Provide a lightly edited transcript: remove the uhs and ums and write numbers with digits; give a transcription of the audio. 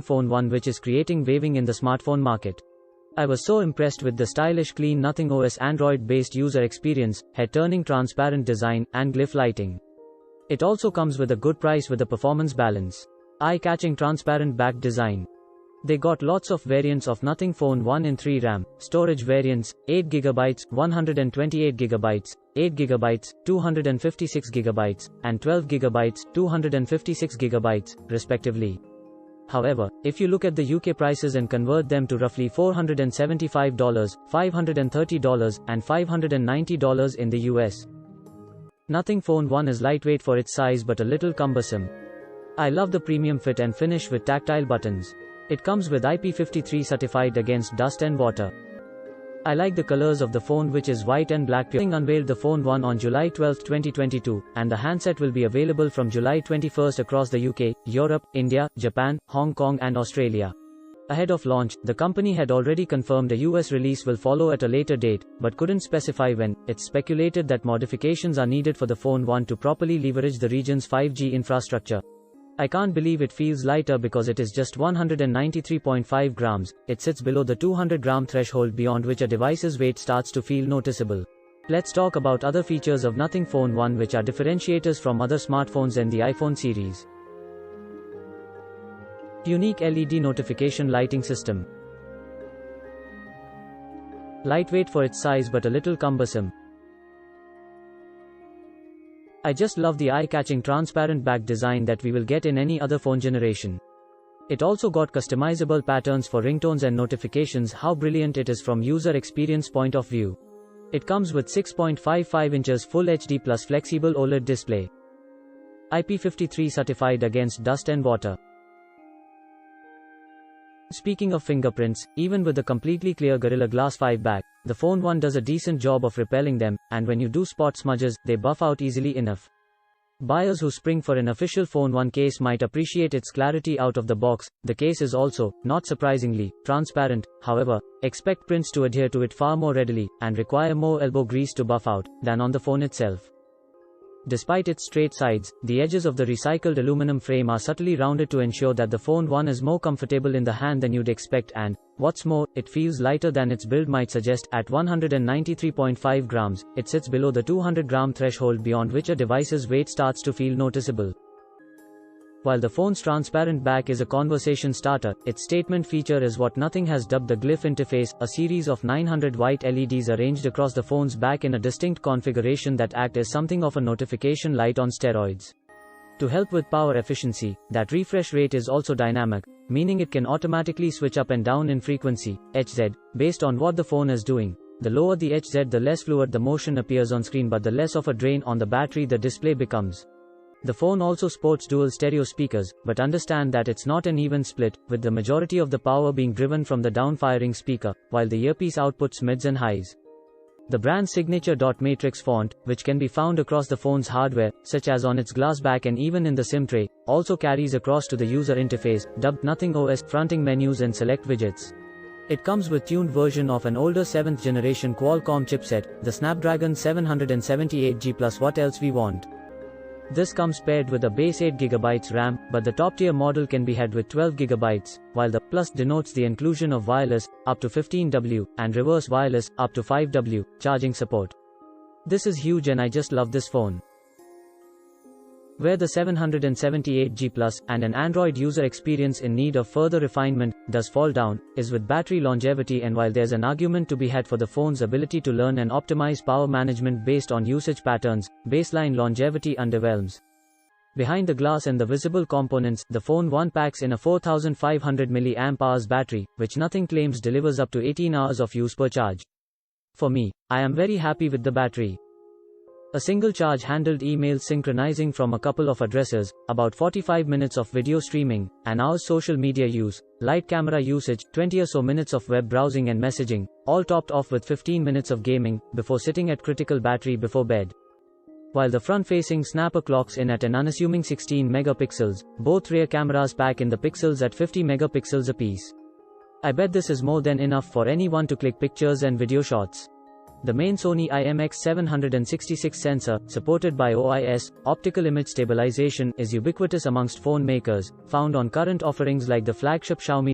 Phone 1 which is creating waving in the smartphone market. I was so impressed with the stylish clean Nothing OS Android-based user experience, head-turning transparent design, and glyph lighting. It also comes with a good price with a performance balance. Eye-catching transparent back design. They got lots of variants of Nothing Phone 1 in 3 RAM, storage variants, 8GB, 128GB, 8GB, 256GB, and 12GB, 256GB, respectively. However, if you look at the UK prices and convert them to roughly $475, $530, and $590 in the US. Nothing Phone 1 is lightweight for its size but a little cumbersome. I love the premium fit and finish with tactile buttons. It comes with IP53 certified against dust and water. I like the colors of the phone which is white and black. Pure unveiled the Phone 1 on July 12, 2022, and the handset will be available from July 21 across the UK, Europe, India, Japan, Hong Kong and Australia. Ahead of launch, the company had already confirmed a US release will follow at a later date, but couldn't specify when. It's speculated that modifications are needed for the Phone 1 to properly leverage the region's 5G infrastructure. I can't believe it feels lighter because it is just 193.5 grams, it sits below the 200 gram threshold beyond which a device's weight starts to feel noticeable. Let's talk about other features of Nothing Phone 1 which are differentiators from other smartphones in the iPhone series. Unique LED notification lighting system. Lightweight for its size but a little cumbersome. I just love the eye-catching transparent back design that we will get in any other phone generation. It also got customizable patterns for ringtones and notifications. How brilliant it is from user experience point of view. It comes with 6.55 inches Full HD plus flexible OLED display. IP53 certified against dust and water. Speaking of fingerprints, even with the completely clear Gorilla Glass 5 back, the Phone 1 does a decent job of repelling them, and when you do spot smudges, they buff out easily enough. Buyers who spring for an official Phone 1 case might appreciate its clarity out of the box. The case is also, not surprisingly, transparent. However, expect prints to adhere to it far more readily, and require more elbow grease to buff out, than on the phone itself. Despite its straight sides, the edges of the recycled aluminum frame are subtly rounded to ensure that the Phone 1 is more comfortable in the hand than you'd expect, and, what's more, it feels lighter than its build might suggest. At 193.5 grams, it sits below the 200 gram threshold beyond which a device's weight starts to feel noticeable. While the phone's transparent back is a conversation starter, its statement feature is what Nothing has dubbed the glyph interface, a series of 900 white LEDs arranged across the phone's back in a distinct configuration that act as something of a notification light on steroids. To help with power efficiency, that refresh rate is also dynamic, meaning it can automatically switch up and down in frequency, Hz, based on what the phone is doing. The lower the Hz, the less fluid the motion appears on screen, but the less of a drain on the battery the display becomes. The phone also sports dual stereo speakers, but understand that it's not an even split, with the majority of the power being driven from the down-firing speaker, while the earpiece outputs mids and highs. The brand's signature dot matrix font, which can be found across the phone's hardware, such as on its glass back and even in the SIM tray, also carries across to the user interface, dubbed Nothing OS, fronting menus and select widgets. It comes with tuned version of an older 7th generation Qualcomm chipset, the Snapdragon 778G plus what else we want. This comes paired with a base 8GB RAM, but the top-tier model can be had with 12GB, while the Plus denotes the inclusion of wireless, up to 15W, and reverse wireless, up to 5W, charging support. This is huge and I just love this phone. Where the 778G Plus, and an Android user experience in need of further refinement, does fall down, is with battery longevity. And while there's an argument to be had for the phone's ability to learn and optimize power management based on usage patterns, baseline longevity underwhelms. Behind the glass and the visible components, the Phone 1 packs in a 4500 mAh battery, which Nothing claims delivers up to 18 hours of use per charge. For me, I am very happy with the battery. A single charge handled email synchronizing from a couple of addresses, about 45 minutes of video streaming, an hour's social media use, light camera usage, 20 or so minutes of web browsing and messaging, all topped off with 15 minutes of gaming, before sitting at critical battery before bed. While the front-facing snapper clocks in at an unassuming 16 megapixels, both rear cameras pack in the pixels at 50 megapixels apiece. I bet this is more than enough for anyone to click pictures and video shots. The main Sony IMX766 sensor, supported by OIS, optical image stabilization, is ubiquitous amongst phone makers, found on current offerings like the flagship Xiaomi